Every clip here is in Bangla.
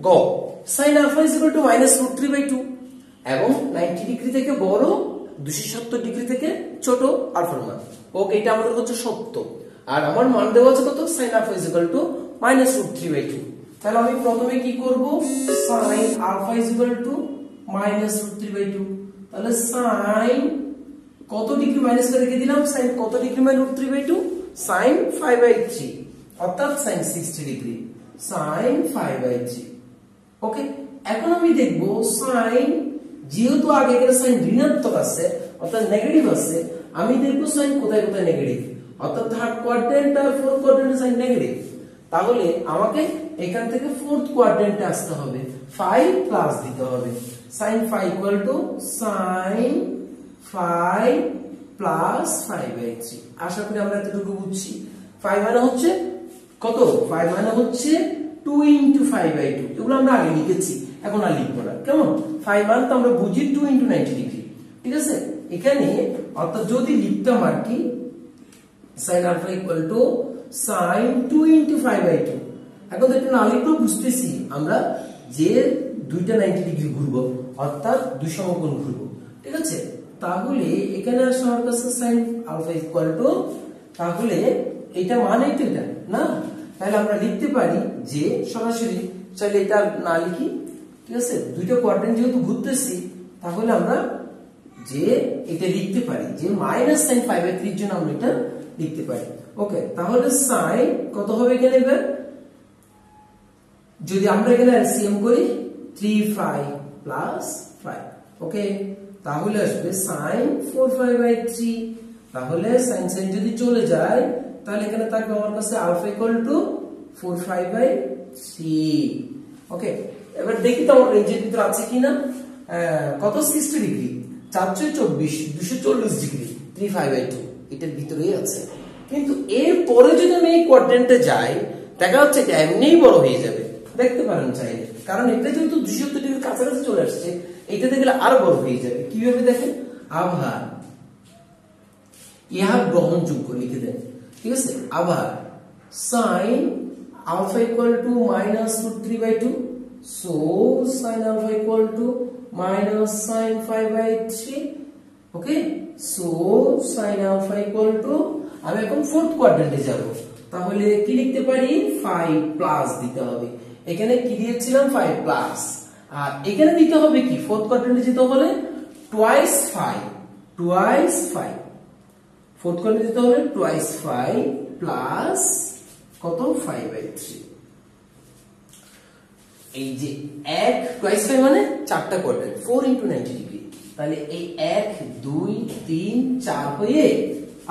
গ sin alpha is equal to -√3/2 এবং 90 ডিগ্রি থেকে বড় 270 ডিগ্রি থেকে ছোট আলফার মান। ওকে, এটা আমাদের হচ্ছে সত্য। আর আমার মান দেওয়া আছে কত, sin alpha is equal to -√3/2। তাহলে আমি প্রথমে কি করব, sin alpha is equal to -√3/2। তাহলে sin কত ডিগ্রি মাইনাস করে রেখে দিলাম, sin কত ডিগ্রি -√3/2, sin 5/3 অর্থাৎ sin 60 ডিগ্রি, sin 5/3। ওকে, এখন আমি দেখব sin, যেহেতু আগে এখানে sin ঋণাত্মক আছে অর্থাৎ নেগেটিভ আছে, আমি দেখব sin কোথায় কোথায় নেগেটিভ, অর্থাৎ থার্ড কোয়াড্রেন্ট আর ফোর্থ কোয়াড্রেন্টে sin নেগেটিভ। তাহলে আমাকে এখান থেকে ফোর্থ কোয়াড্রেন্টে আসতে হবে, 5 প্লাস দিতে হবে। sin 5 equal to sin 5 plus 5/3। আশা করি আমরা এতটুকু বুঝছি। 5 মানে হচ্ছে কত, 5 মানে হচ্ছে 2 * 5/2। এগুলো আমরা আগে লিখেছি, এখন আর লিখবো না, কেমন। 5 মান তো আমরা বুঝি 2 * 90 ডিগ্রি, ঠিক আছে। এখানে অর্থাৎ যদি লিখতাম আর কি, sin alpha equal to sin 2 * 5/2। এখন তো এটা না লিখলেও বুঝতেছি আমরা যে দুইটা 90 ডিগ্রি ঘুরবো, অর্থাৎ দুই সমকোণ ঘুরবো, ঠিক আছে। তাহলে এখানে আসলে আমার কাছে sin আলফা ইকুয়াল টু, তাহলে এটা মানে তো এটা না, তাহলে আমরা লিখতে পারি যে সরাসরি, চাইলে এটা না লিখি, ঠিক আছে। দুইটা কোয়াড্রেন্ট যেহেতু ঘুরতেছি, তাহলে আমরা যে এটা লিখতে পারি যে -sin 5/3 এর জন্য আমরা এটা লিখতে পারি। ওকে, তাহলে sin কত হবে এখানে, এবার যদি আমরা এখানে এলসিএম করি 3 5 প্লাস 5, ওকে, তাহলে আসবে sin 4/5/3। তাহলে sin যদি চলে যায়, তাহলে এখানে থাকবে আমার কাছে আলফা ইকুয়াল টু 4/5/3। ওকে, এবার দেখি তো আমার রেঞ্জের ভিতরে আছে কিনা। কত, 60 ডিগ্রি, 424 240 ডিগ্রি, 3/5/2 এটার ভিতরেই আছে। কিন্তু এর পরে যদি আমি এই কোয়াড্রেন্টে যাই, দেখা যাচ্ছে এটা এমনিই বড় হয়ে যাবে, দেখতে পারেন চাইলে, কারণ এটা যেহেতু 270 ডিগ্রির কাছাকাছি চলে আসছে, এইটাতে গেলে আরো বড় হয়ে যাবে। কিভাবে দেখেন, আবার ইহা গ্রহণযোগ্য লিখে দেন, ঠিক আছে। আবার sin alpha equal to -√3/2, so sin alpha equal to -sin 5/3। Okay, so sin alpha equal to, আমি এখন ফোর্থ কোয়াড্রেন্টে যাব, তাহলে কি লিখতে পারি, 5 প্লাস দিতে হবে। এখানে কি দিয়েছিলাম, 5 প্লাস, আর এখানে দিতে হবে কি, ফোর্থ কোয়াড্রেন্টে যেতে হলে টুয়াইস 5 ফোর্থ কোয়াড্রেন্টে যেতে হলে টুয়াইস 5 প্লাস কত, 5/3। এই যে 1 টুয়াইস 5 মানে চারটা কোয়াড্রেন্ট, 4 * 90 ডিগ্রি। তাহলে এই 1 2 3 4 হয়ে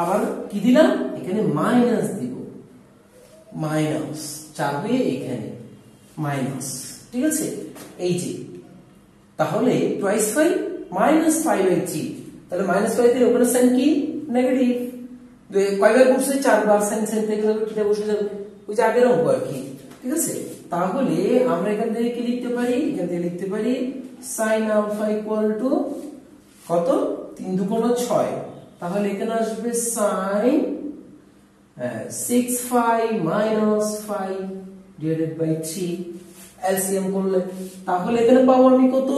আবার কি দিলাম, এখানে মাইনাস দিব, -4 হয়ে এখানে মাইনাস, ঠিক আছে। এই যে তাহলে টুয়াইস 5 -5/3, তাহলে -5 থেকে ওখানে সাইন কি, নেগেটিভ। কয়বার বসে, 4 বার, সাইন থেকে যাবে, কিটা বসে যাবে, ওই যে আগের অঙ্ক আর কি, ঠিক আছে। তাহলে আমরা এখান থেকে কি লিখতে পারি, এখান থেকে লিখতে পারি sin আলফা ইকুয়াল টু কত, 3 2 6। তাহলে এখানে আসবে sin 6/5 -5 ডিভাইডেড বাই 3, এলসিএম করলে তাহলে এখানে পাবো আমি কত,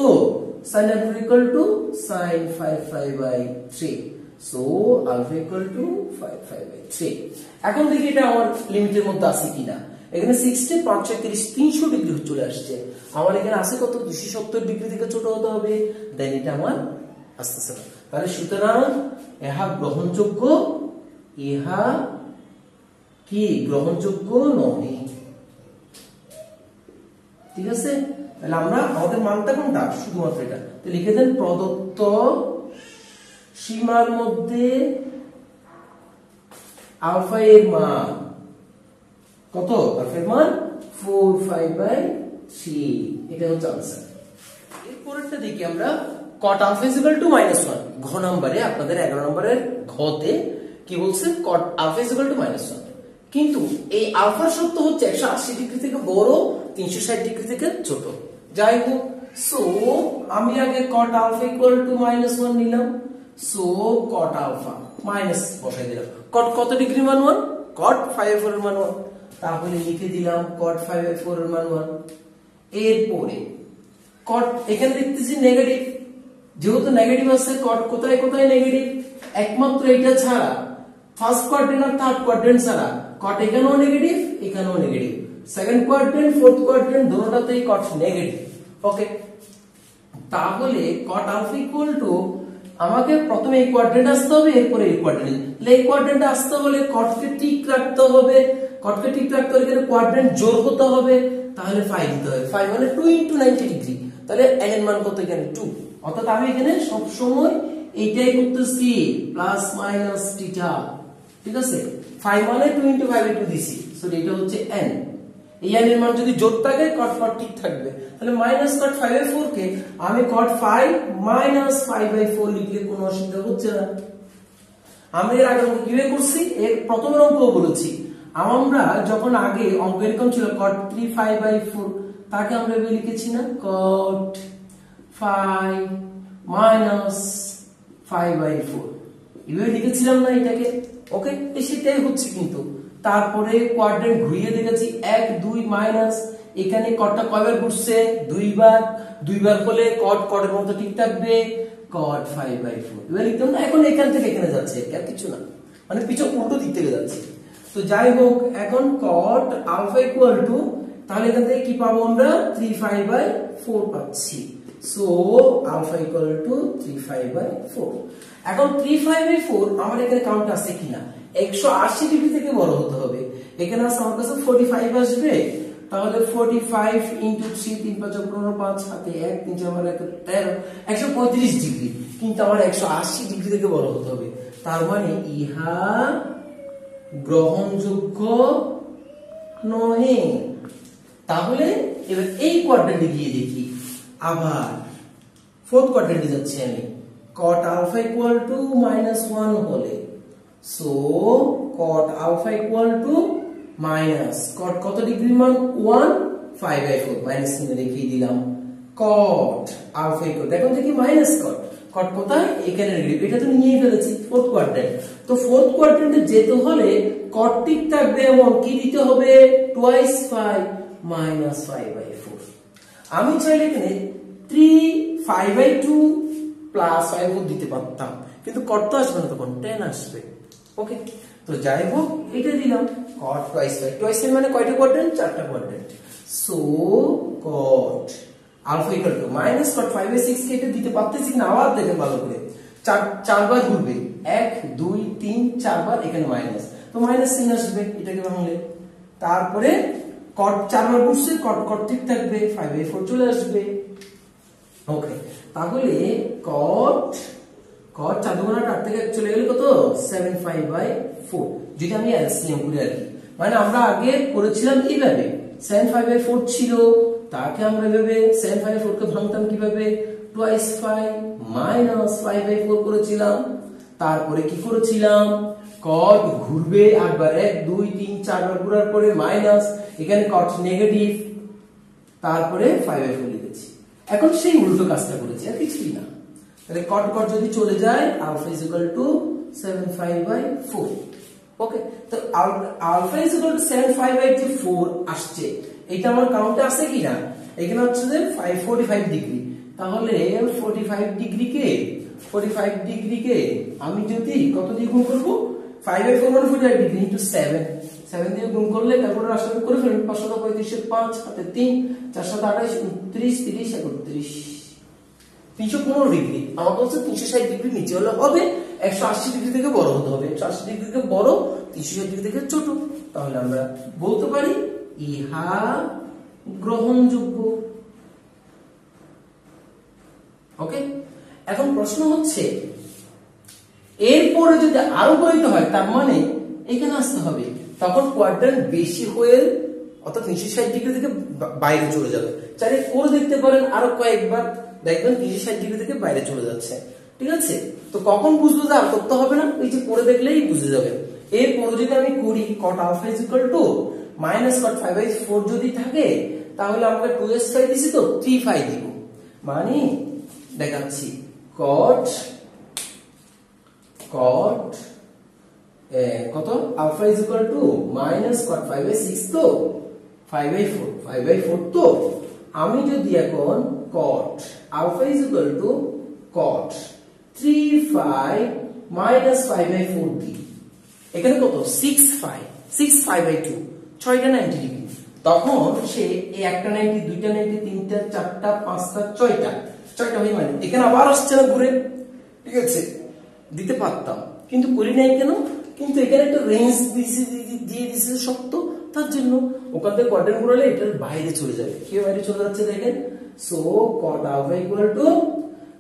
sin alpha equal to sin 5/3, so alpha equal to 5/3। এখন দেখি এটা আমার লিমিটের মধ্যে আছে কিনা। এখানে 60 5 30 300 ডিগ্রি চলে আসছে, আমার এখানে আছে কত, 270 ডিগ্রি থেকে ছোট হতে হবে, দেন এটা আমার আসতেছে না। তাহলে সুতরাং ইহা গ্রহণযোগ্য, ইহা কি গ্রহণযোগ্য নয়, ঠিক আছে। তাহলে আমরা আমাদের মানটা কোনটা, শুধুমাত্র এটা, তো লিখে দেন প্রদত্ত সীমার মধ্যে আলফা এর মান কত, আলফা এর মান 4/5/3, এটা হচ্ছে आंसर। এরপরটা দেখি আমরা cot alpha is equal to -1, ঘ নম্বরে আপনাদের 11 নম্বরের ঘতে কি বলছে, cot alpha is equal to -1। কিন্তু এই আলফার সত্য হচ্ছে 180 ডিগ্রি থেকে বড়, 360 ডিগ্রি থেকে ছোট। যাই হোক, সো আমি আগে cot alpha equal to -1 নিলাম, সো cot alpha মাইনাস বসাই দিলাম। cot কত ডিগ্রি মান 1, cot 5/4 এর মান 1, তাহলে লিখে দিলাম cot 5/4 এর মান 1। এরপরে কট এখানে দেখতেছি নেগেটিভ, যেহেতু নেগেটিভ আছে কট কোথায় কোথায় নেগেটিভ, একমাত্র এটা ছাড়া ফার্স্ট কোয়াড্রেন্ট আর থার্ড কোয়াড্রেন্ট ছাড়া কট এখানেও নেগেটিভ এখানেও negative, second quadrant fourth quadrant দুটোতেই কট নেগেটিভ। ওকে, তাহলে কট আলফা ইকুয়াল টু আমাকে প্রথমে এই কোয়াড্রেন্ট আসতে হবে, এরপরে এই কোয়াড্রেন্ট। এই কোয়াড্রেন্টে আসতে হলে কটকে ঠিক রাখতে হবে, কটকে ঠিক রাখতে হলে এখানে কোয়াড্রেন্ট জোর হতে হবে, তাহলে 5 দিতে হবে। 5 মানে 2 * 90 ডিগ্রি, তাহলে n এর মান কত এখানে 2। অর্থাৎ আমি এখানে সব সময় এইটাই করতেছি প্লাস মাইনাস থিটা, ঠিক আছে। 5 মানে 2 * 5/2 দিছি, সো এটা হচ্ছে n। এই n এর মান যদি জোর থাকে cot ঠিক থাকবে, তাহলে মাইনাস cot 5/4 কে আমি cot 5 মাইনাস 5/4 লিখলে কোনো অসুবিধা হচ্ছে না। আমরা এর আগে অঙ্ক কিভাবে করছি, এর প্রথমের অঙ্ক বলেছি। আমরা যখন আগে অঙ্ক এরকম ছিল cot 3 5/4, তাকে আমরা এভাবে লিখেছি না, cot 5 মাইনাস 5/4 এভাবে লিখেছিলাম না এটাকে। ওকে, সেটাই হচ্ছে কিন্তু। তারপরে কোয়াড্রেন্ট ঘুরিয়ে দেখেছি 1 2 মাইনাস, এখানে কটটা কয়বার ঘুরছে, দুইবার, দুইবার হলে কট কটের মতো ঠিক থাকবে, cot 5/4 এবার লিখতাম না। এখন এখান থেকে এখানে যাচ্ছে, আর কিছু না, মানে পিছন উল্টো দিক থেকে যাচ্ছে। তো যাই হোক, এখন cot আলফা ইকুয়াল টু, তাহলে এখান থেকে কি পাবো আমরা, 3/4 পাচ্ছি। So alpha equal to 3/4। এখন 3/4 আমার এখানে কাউন্ট আছে কিনা, 180 ডিগ্রি থেকে বড় হতে হবে। এখানে আছে আমার কাছে 45 আসবে, তাহলে 45 * 3 3 5 15 5 হাতে 1 3 4 1 13 135 ডিগ্রি, কিন্তু আমার 180 ডিগ্রি থেকে বড় হতে হবে। তার মানে ইহা গ্রহণযোগ্য নহে। তাহলে এবার এই কোয়াড্রেন্টে গিয়ে দেখি, আবার ফোর্থ কোয়াড্রেন্টে যাচ্ছি আমি, cot আলফা ইকুয়াল টু -1 হলে, so cot alpha equal to minus cot কত ডিগ্রি মান 1 5/4 মাইনাস চিহ্ন দেখিয়ে দিলাম, cot আলফা ইকুয়াল, দেখুন দেখি মাইনাস cot কোথায়, এখানে নেগেটিভ, এটা তো নিয়েই ফেলেছি ফোর্থ কোয়াড্রেন্ট। তো ফোর্থ কোয়াড্রেন্টে যেতে হলে cot ঠিক থাকবে, এমন কি দিতে হবে, টুয়াইস 5 মাইনাস 5/4। আমি চাইলে এখানে 3/5/2 প্লাস 5/4 দিতে পারতাম, কিন্তু cot তো আসবে না, তখন tan আসবে। ওকে, তো যাই হোক এটা দিলাম, cot টুয়াইস 5, টুয়াইস মানে কয়টা কোয়াড্রেন্ট, 4টা quadrant. So cot alpha equal to minus cot 5/6 কে এটা দিতে পারতেছি না, আবার দেখেন ভালো করে, 4 বার ঘুরবে, 1 2 3 4 বার, এখানে মাইনাস, তো মাইনাস চিহ্ন আসবে এটাকে ভাঙলে। তারপরে cot 4 বার ঘুরছে, cot ঠিক থাকবে, 5/4 চলে আসবে। ওকে, তাহলে cot 4 গুণ 8 থেকে চলে গেলে কত, 7/5/4, যেটা আমি এলসিএম করি আর কি। মানে আমরা আগে করেছিলাম এইভাবে, 7/5/4 ছিল, তাকে আমরা এভাবে 7/5/4 কে ভাঙতাম কিভাবে, টুয়াইস 5 মাইনাস 5/4 করেছিলাম। তারপরে কি করেছিলাম, cot ঘুরবে 8 বার, 1 2 3 4 বার ঘোরার পরে মাইনাস, এখানে cot নেগেটিভ, তারপরে 5/4 লিখেছি। এখন সেই উল্টো কাজটা করেছি, আর কিছুই না। তাহলে cot যদি চলে যায়, আলফা ইজ ইকুয়াল টু 7/5/4। ওকে, তো আলফা ইজ ইকুয়াল টু 7/5/4 আসছে, এটা আমার কাউন্টে আছে কিনা, এখানে হচ্ছে যে 45 ডিগ্রি, তাহলে 45 ডিগ্রিকে আমি যদি কত দিয়ে গুণ করব, 5/4 মানে 45 ডিগ্রি ইনটু 7 দিয়ে গুণ করলে তারপর রাশিটা করে ফেলুন, 535 এর 5 হাতে 3 4 7 28 29 30 31 315 ডিগ্রি। আমার বলছে 360 ডিগ্রি নিচে হলে হবে, 180 ডিগ্রি থেকে বড় হতে হবে, 180 ডিগ্রি থেকে বড়, 360 ডিগ্রি থেকে ছোট। তাহলে আমরা বলতে পারি ইহা গ্রহণযোগ্য। ওকে, এখন প্রশ্ন হচ্ছে এরপরে যদি আরো গণিত হয়, তার মানে এখানে আসতে হবে, তখন কোয়াড্রেন্ট বেশি হয়ে, অর্থাৎ 360 ডিগ্রি থেকে বাইরে চলে যাবে। চাইলে করে দেখতে পারেন আরো কয়েকবার, দেখবেন 360 ডিগ্রি থেকে বাইরে চলে যাচ্ছে। ঠিক আছে, তো কখন বুঝবো যে আর করতে হবে না, এই যে করে দেখলেই বুঝে যাবে। এরপরে যদি আমি করি cot alpha is equal to minus cot 5/4 যদি থাকে, তাহলে আমাকে 2s5 দিছি, তো 3/5 দিব, মানে দেখাচ্ছি cot কত, alpha is equal to minus cot 5/6, তো 5/4 তো আমি যদি এখন cot alpha is equal to cot 3 5 minus 5/4 দিই, এখানে কত 6 5/2 6টা 90 ডিগ্রি, তখন সে এই একটা 90 দুইটা 90 তিনটা চারটা পাঁচটা ছয়টা হয়ে মানে এখানে আবার আসছে না ঘুরে, ঠিক আছে, দিতে পারতাম কিন্তু করি নাই কেন, কিন্তু এখানে একটা রেঞ্জ দিয়ে দিছে শক্ত, তার জন্য ওখান থেকে কোয়াড্রেন্ট ঘুরালে এটার বাইরে চলে যাবে। কি বাইরে চলে যাচ্ছে দেখেন, so cot alpha equal to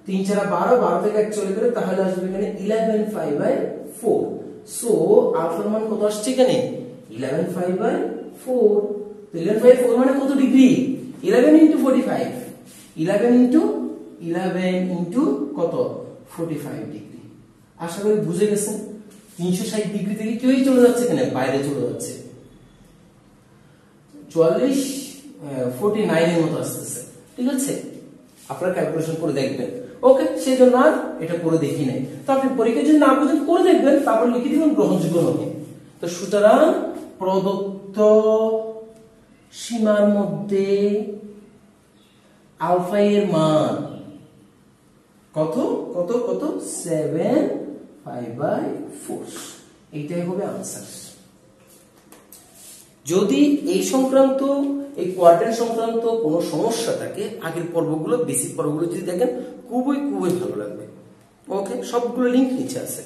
3 4 12, 12 থেকে 1 চলে গেলে তাহলে আসবে এখানে 11/5/4। সো আলফার মান কত আসছে এখানে 11/5/4। 11/4 মানে কত ডিগ্রি, 11 * 45, 11 into কত 45 ডিগ্রি। আশা করি বুঝে গেছেন। 360 ডিগ্রি থেকে কি হয়ে চলে যাচ্ছে, এখানে বাইরে চলে যাচ্ছে, 49 এর মতো আসতেছে, ঠিক আছে, আপনারা ক্যালকুলেশন করে দেখবেন। ওকে, সেই জন্য আর এটা করে দেখি নাই, তো আপনি পরীক্ষা যদি না বুঝেন করে দেখবেন, তারপর লিখে দিবেন গ্রহণযোগ্য নয়। তো সুতরাং প্রদত্ত সীমার মধ্যে আলফা এর মান কত কত কত 7/5/4, এইটাই হবে आंसर। যদি এই সংক্রান্ত এই কোয়াড্রেন্ট সংক্রান্ত কোনো সমস্যা থাকে, আগের পর্বগুলো বেসিক পর্বগুলো যদি দেখেন খুবই ভালো লাগবে। ওকে, সবগুলো লিংক নিচে আছে।